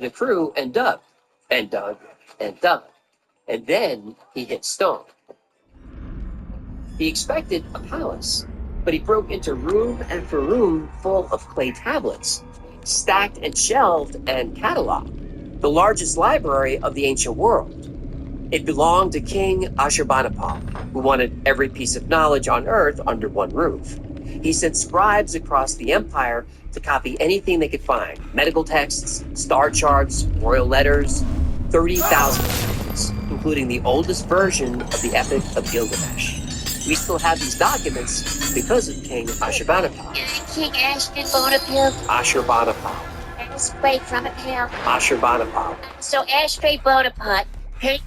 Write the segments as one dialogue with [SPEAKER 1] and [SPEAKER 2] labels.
[SPEAKER 1] the crew and dug, and dug, and dug. And then he hit stone. He expected a palace, but he broke into room after room full of clay tablets, stacked and shelved and cataloged, the largest library of the ancient world. It belonged to King Ashurbanipal, who wanted every piece of knowledge on Earth under one roof. He sent scribes across the empire to copy anything they could find: medical texts, star charts, royal letters, 30,000 documents, including the oldest version of the Epic of Gilgamesh. We still have these documents because of King Ashurbanipal.
[SPEAKER 2] King Ashurbanipal.
[SPEAKER 1] Ashurbanipal.
[SPEAKER 2] Ashtray from a pal.
[SPEAKER 1] Ashurbanipal.
[SPEAKER 2] So Ashtray Bonaparte. Hey.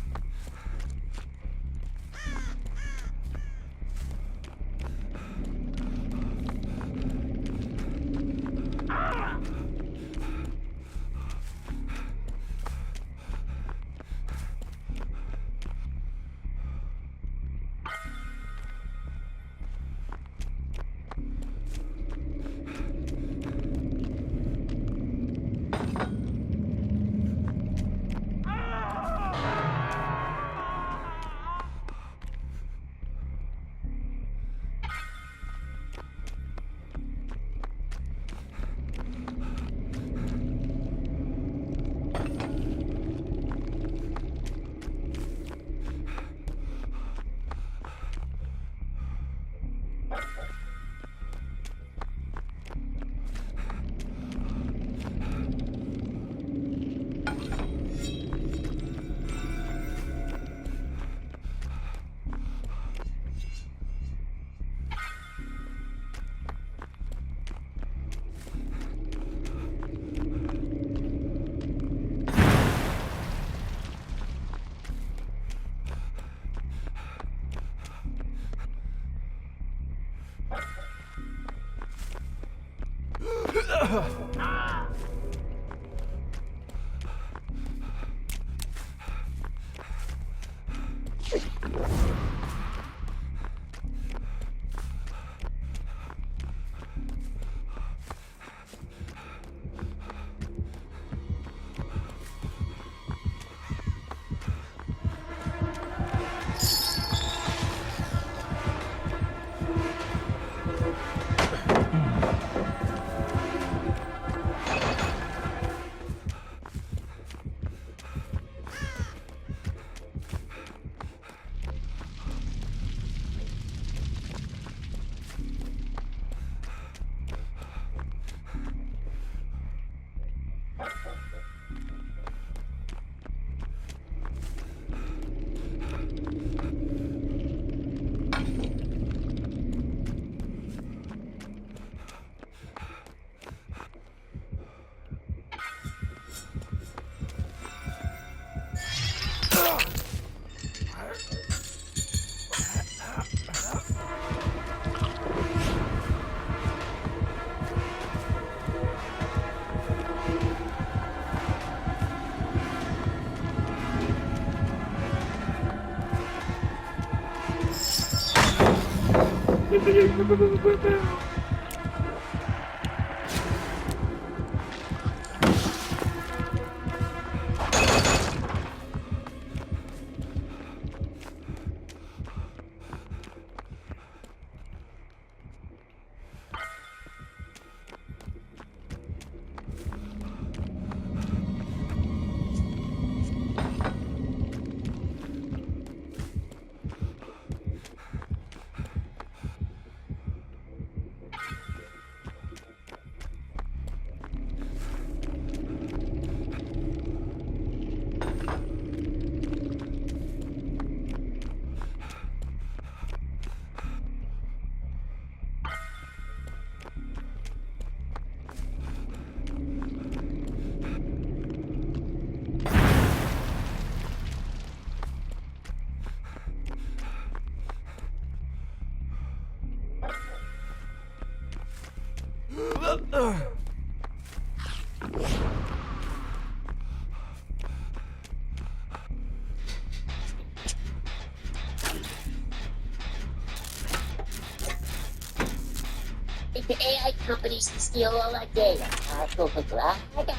[SPEAKER 2] If the AI companies steal all our data, I got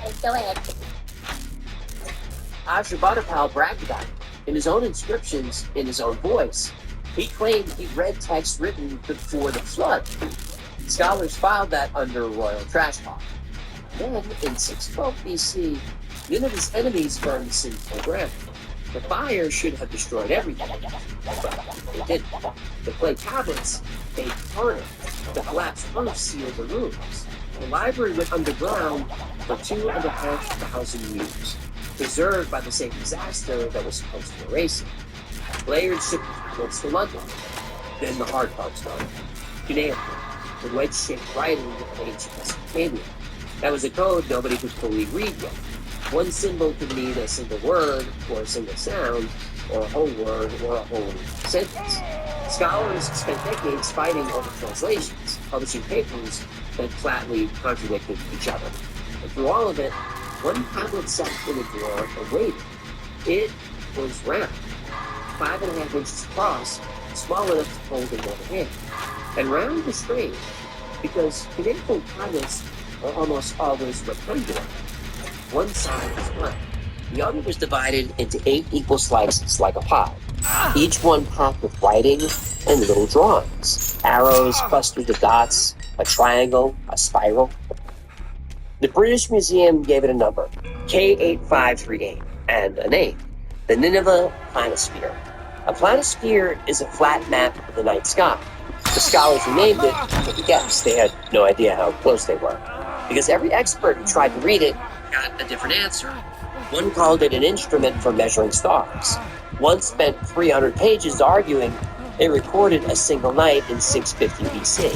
[SPEAKER 2] it. Go ahead.
[SPEAKER 1] Ashurbanipal bragged about it in his own inscriptions in his own voice. He claimed he read texts written before the flood. Scholars filed that under royal trash talk. Then, in 612 BC, Nineveh's enemies burned the city to the ground. The fire should have destroyed everything, but it didn't. The clay tablets made harder. The collapsed roof sealed the rooms. The library went underground for 2,500 years, preserved by the same disaster that was supposed to erase it. Layered shipped books to London. Then the hard part started. Cuneiform, the wedge-shaped writing of ancient Mesopotamia. That was a code nobody could fully read yet. One symbol could mean a single word, or a single sound, or a whole word, or a whole sentence. Scholars spent decades fighting over translations, publishing papers that flatly contradicted each other. And through all of it, one tablet sat in a drawer and waited. It was round, 5.5 inches across, small enough to hold in one hand. And round was strange, because cuneiform tablets are almost always rectangular. One side was blank. The other was divided into 8 equal slices, like a pie, each one packed with writing and little drawings, arrows, clusters of dots, a triangle, a spiral. The British Museum gave it a number, K8538, and a name, the Nineveh Planisphere. A planisphere is a flat map of the night sky. The scholars who named it took a guess. They had no idea how close they were, because every expert who tried to read it got a different answer. One called it an instrument for measuring stars. One spent 300 pages arguing it recorded a single night in 650 BC.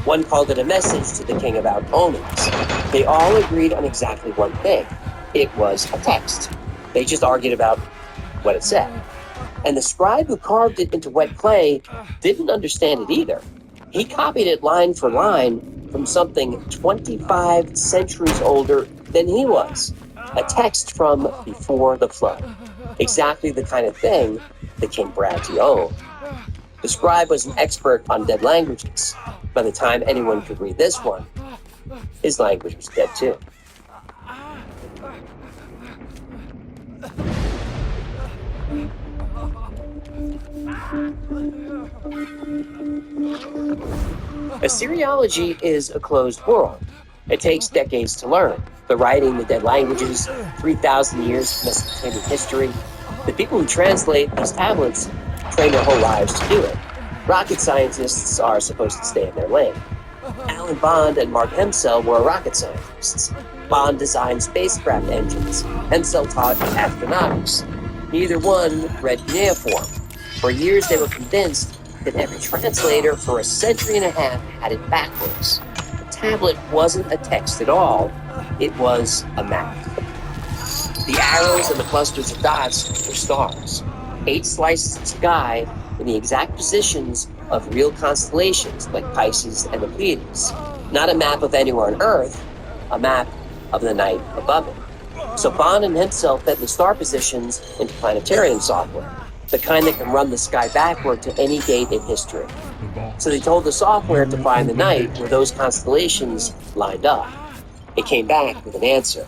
[SPEAKER 1] One called it a message to the king about omens. They all agreed on exactly one thing. It was a text. They just argued about what it said. And the scribe who carved it into wet clay didn't understand it either. He copied it line for line from something 25 centuries older than he was. A text from before the flood. Exactly the kind of thing the king bragged he owned. The scribe was an expert on dead languages. By the time anyone could read this one, his language was dead too. Assyriology is a closed world. It takes decades to learn. The writing, the dead languages, 3,000 years of Mesopotamian history. The people who translate these tablets train their whole lives to do it. Rocket scientists are supposed to stay in their lane. Alan Bond and Mark Hemsel were rocket scientists. Bond designed spacecraft engines. Hemsel taught astronautics. Neither one read cuneiform. For years, they were convinced that every translator for a century and a half had it backwards. The tablet wasn't a text at all. It was a map. The arrows and the clusters of dots were stars. 8 slices of sky in the exact positions of real constellations like Pisces and the Pleiades. Not a map of anywhere on Earth, a map of the night above it. So Bond and Hemsel fed the star positions into planetarium software, the kind that can run the sky backward to any date in history. So they told the software to find the night where those constellations lined up. It came back with an answer.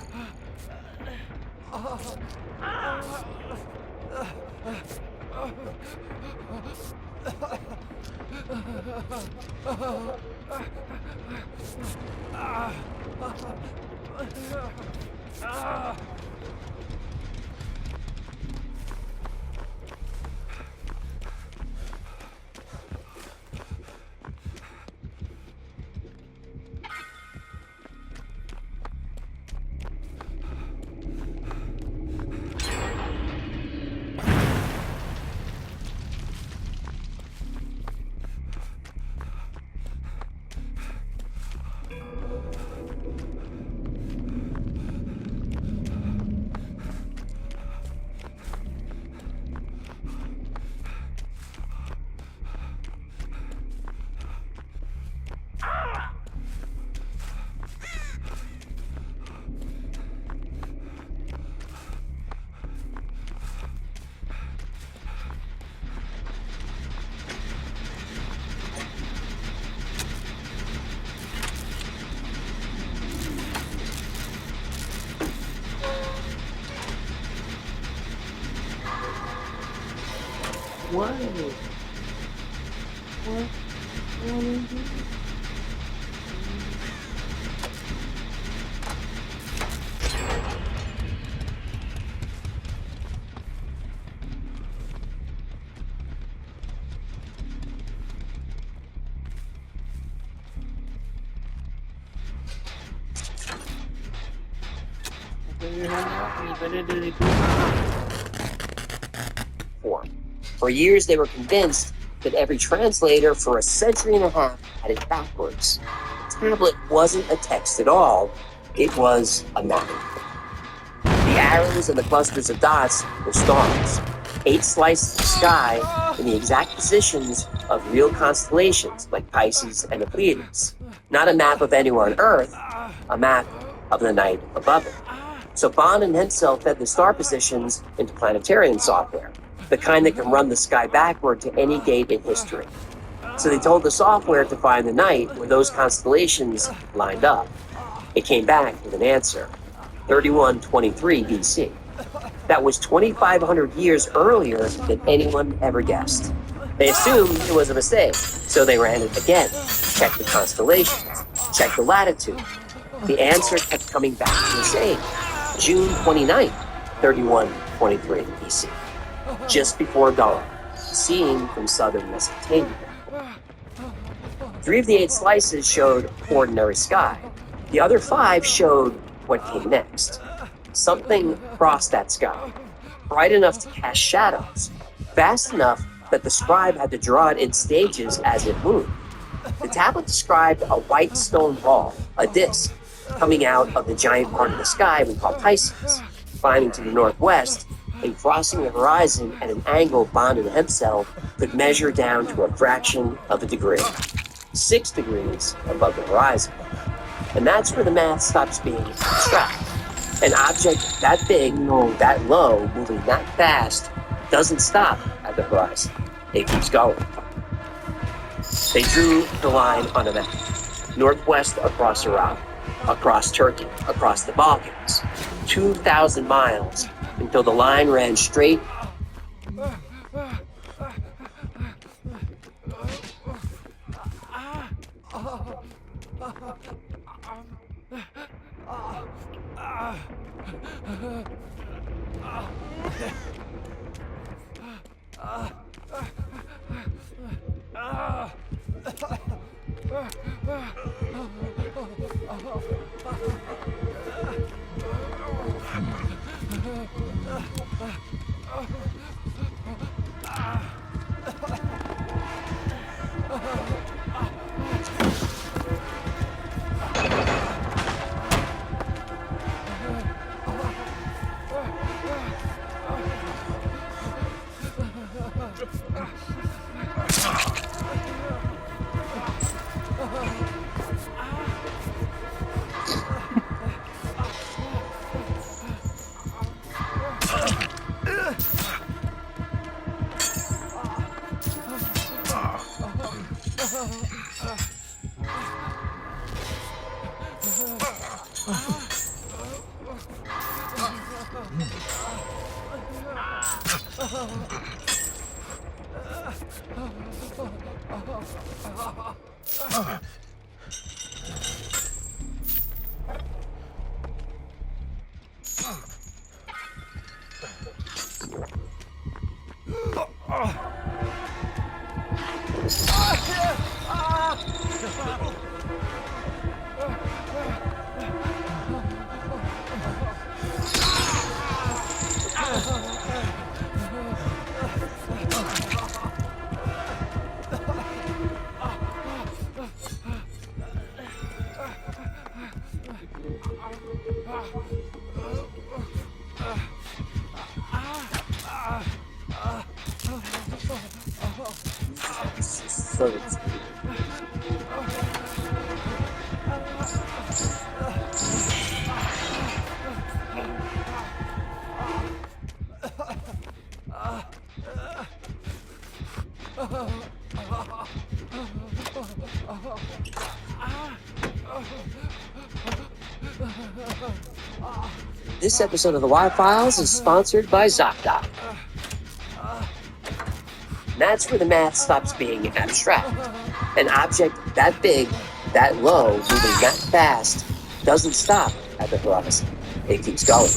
[SPEAKER 1] What? For years, they were convinced that every translator for a century and a half had it backwards. The tablet wasn't a text at all, it was a map. The arrows and the clusters of dots were stars, 8 slices of sky in the exact positions of real constellations like Pisces and the Pleiades. Not a map of anywhere on Earth, a map of the night above it. So Bond and Hensel fed the star positions into planetarium software, the kind that can run the sky backward to any date in history. So they told the software to find the night where those constellations lined up. It came back with an answer, 3123 BC. That was 2,500 years earlier than anyone ever guessed. They assumed it was a mistake, so they ran it again, checked the constellations, checked the latitude. The answer kept coming back the same, June 29th, 3123 BC. Just before dawn, seen from southern Mesopotamia. 3 of the 8 slices showed ordinary sky. The other 5 showed what came next. Something crossed that sky, bright enough to cast shadows, fast enough that the scribe had to draw it in stages as it moved. The tablet described a white stone ball, a disk, coming out of the giant part of the sky we call Pisces, climbing to the northwest and crossing the horizon at an angle Bond and Hensel could measure down to a fraction of a degree, 6 degrees above the horizon. And that's where the math stops being abstract. An object that big, that low, moving that fast, doesn't stop at the horizon. It keeps going. They drew the line on a map, northwest across Iraq, across Turkey, across the Balkans, 2,000 miles, until the line ran straight This episode of the Y-Files is sponsored by ZocDoc. That's where the math stops being abstract. An object that big, that low, moving that fast, doesn't stop at the horizon. It keeps going.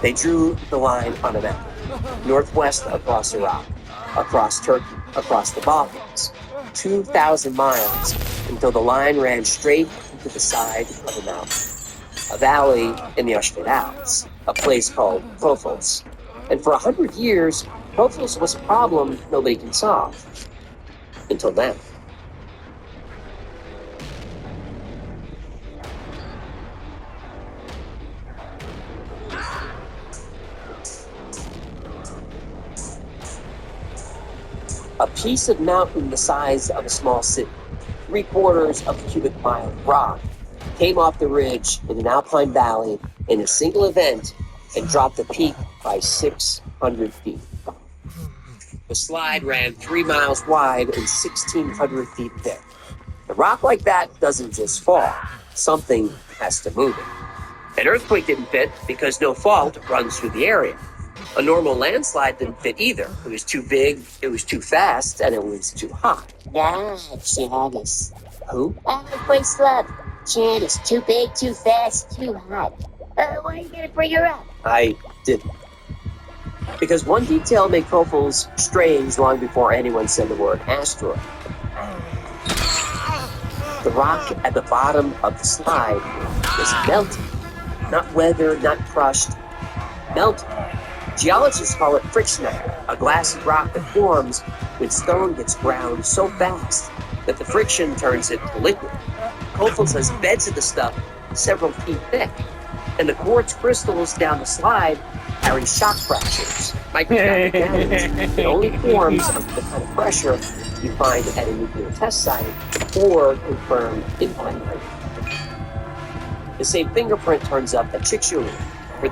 [SPEAKER 1] They drew the line on a map. Northwest across Iraq, across Turkey, across the Balkans. 2,000 miles until the line ran straight into the side of a mountain. A valley in the Austrian Alps, a place called Kofels. And for 100 years, Kofels was a problem nobody can solve. Until then. A piece of mountain the size of a small city, 3/4 of a cubic mile of rock, came off the ridge in an alpine valley in a single event and dropped the peak by 600 feet. The slide ran 3 miles wide and 1,600 feet thick. A rock like that doesn't just fall. Something has to move it. An earthquake didn't fit because no fault runs through the area. A normal landslide didn't fit either. It was too big, it was too fast, and it was too hot.
[SPEAKER 2] Janice.
[SPEAKER 1] Who?
[SPEAKER 2] First love. Janice, too big, too fast, too hot. Why are you gonna bring her up?
[SPEAKER 1] I didn't. Because one detail made Kofels strange long before anyone said the word asteroid. The rock at the bottom of the slide was melting. Not weathered, not crushed. Melting. Geologists call it frictionite, a glassy rock that forms when stone gets ground so fast that the friction turns it to liquid. Kofels has beds of the stuff several feet thick, and the quartz crystals down the slide carry shock fractures, microscopic damage. It only forms under the kind of pressure you find at a nuclear test site or confirmed in binary. The same fingerprint turns up at Chicxulub, where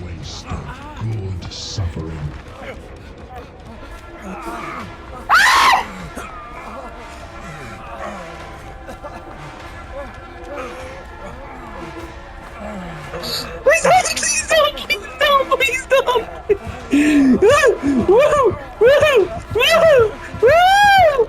[SPEAKER 3] waste of good suffering.
[SPEAKER 1] Please don't! Please don't! Please don't! Woo! Woo! Woo! Woo! Woo! Woo!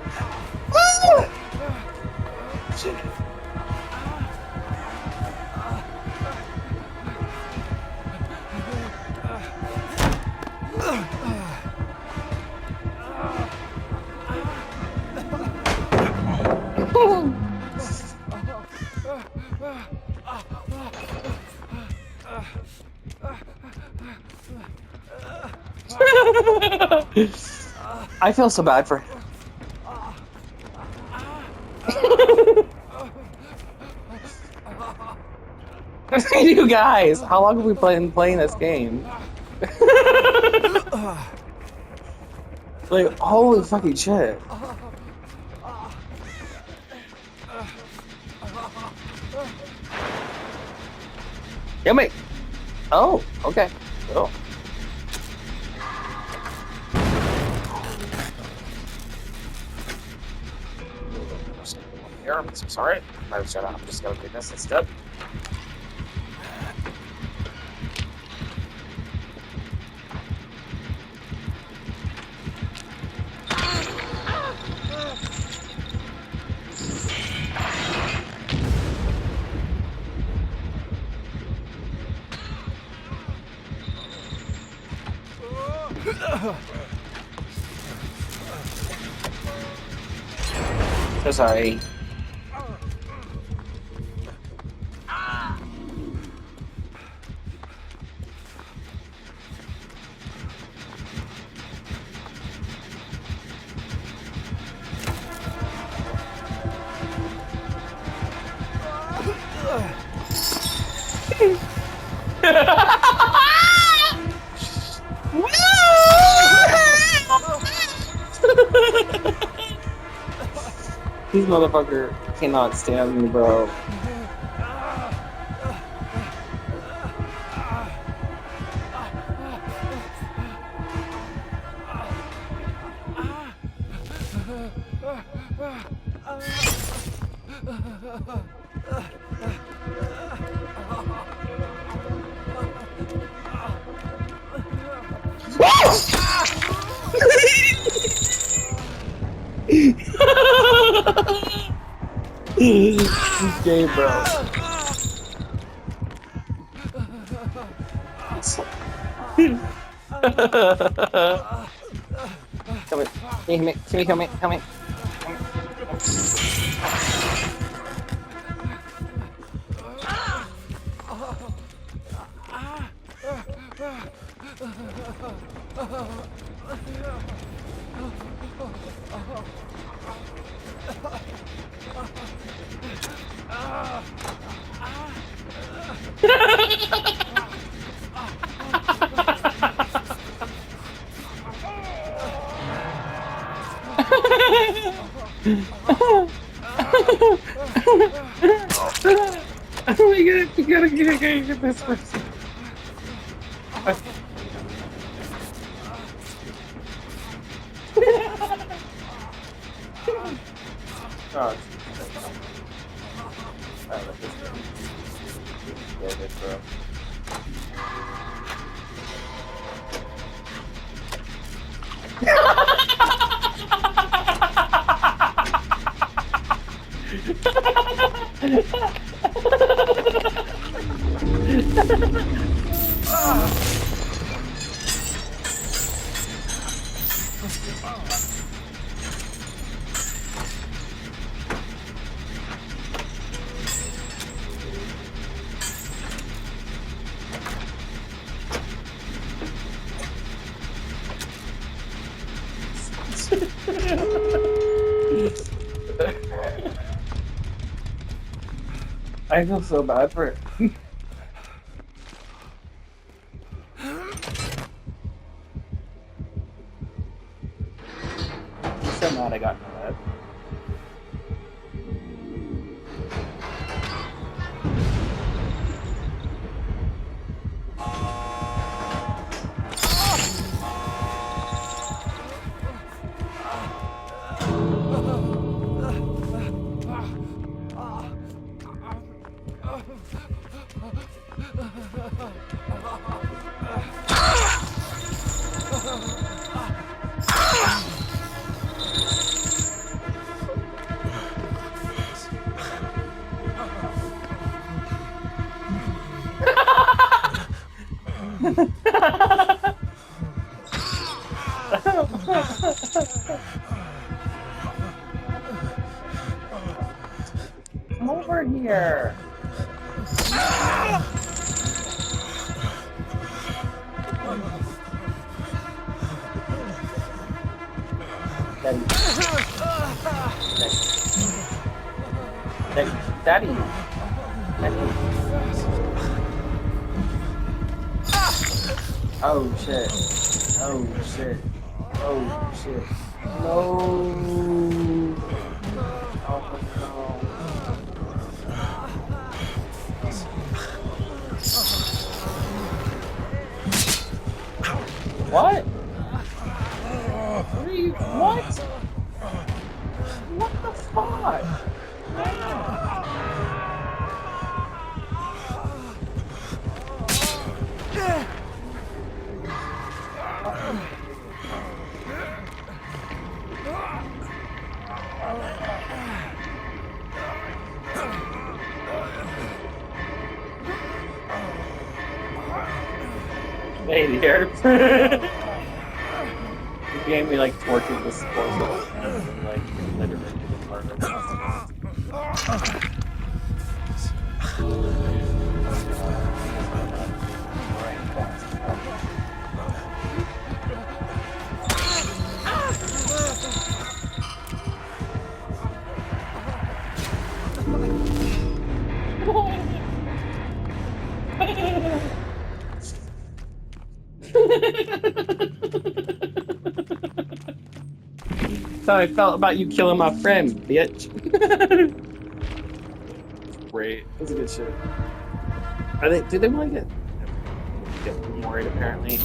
[SPEAKER 4] I feel so bad for him. You guys, how long have we been playing this game? Like, holy fucking shit. Yeah, mate. Oh, okay. Cool. Here, I'm so sorry. I'm just gonna do this instead. So sorry. This motherfucker cannot stand me, bro. He's gay, bro. Come here. Come here. Oh my god, you gotta get this person. Oh. I feel so bad for it. I'm so mad I got that. Come over here. Daddy. Oh shit. Oh shit. Oh shit. No. Oh no. What? What are you? What? What the fuck? Hey, here. The game we like tortured this poor girl and like literally to the apartment. That's how I felt about you killing my friend, bitch. Great. That's a good shit. Are they? Do they want to get worried? Apparently.